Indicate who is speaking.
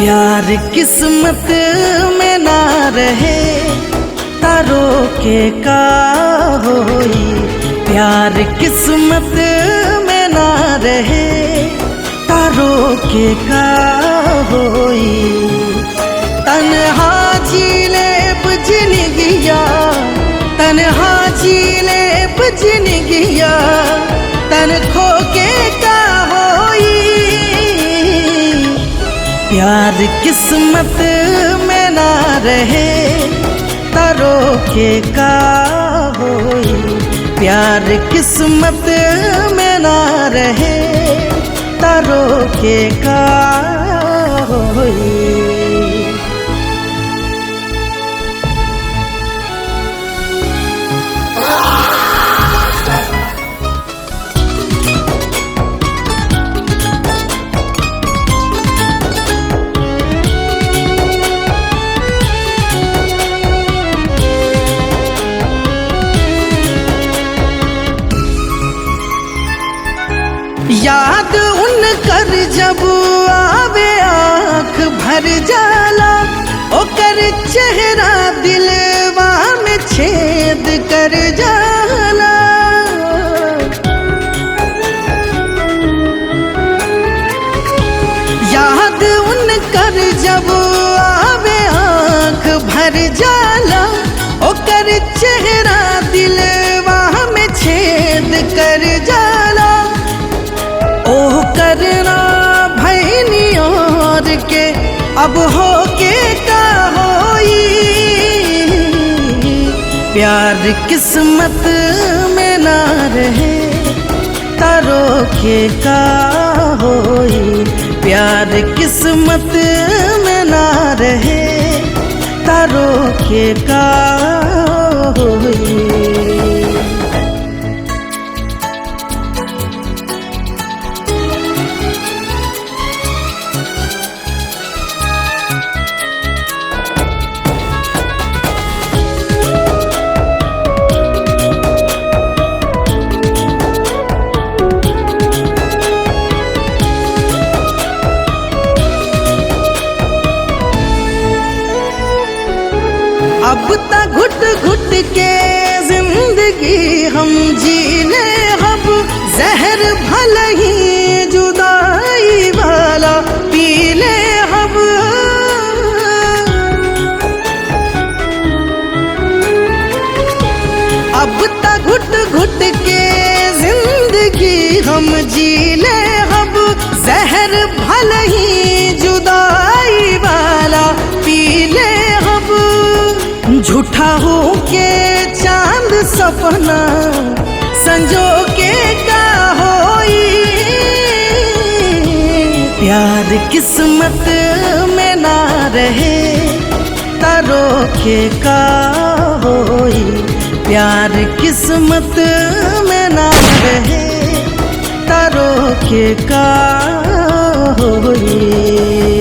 Speaker 1: प्यार किस्मत में ना रहे तारो के का होई। प्यार किस्मत में ना रहे तारो के का होई। तन्हा झीले बजन गया, तन्हा झीले बजन गया, तन खो के का होई। प्यार किस्मत में ना रहे तारो के का होई। प्यार किस्मत में ना रहे तारो के का होई। याद उन कर जब आवे आँख भर जाला, ओकर चेहरा दिलवा में छेद कर जाला। याद उन कर जब आवे आँख भर जाला, ओकर चेहरा दिलवा में छेद कर जाला। ओह करना भैनी और के अब हो के का होई। प्यार किस्मत में ना रहे तारो के का होई। प्यार किस्मत में ना रहे तारो के का होई। अब तक घुट घुट के जिंदगी हम जीने, अब जहर भले ही जुदाई वाला पीले अब। अब तक घुट घुट के जिंदगी हम जीने, अब जहर भले ही जुदाई वाला पीले अब। झूठा हो के चांद सपना संजो के का होई। प्यार किस्मत में ना रहे तारो के का होई। प्यार किस्मत में ना रहे तारो के का होई।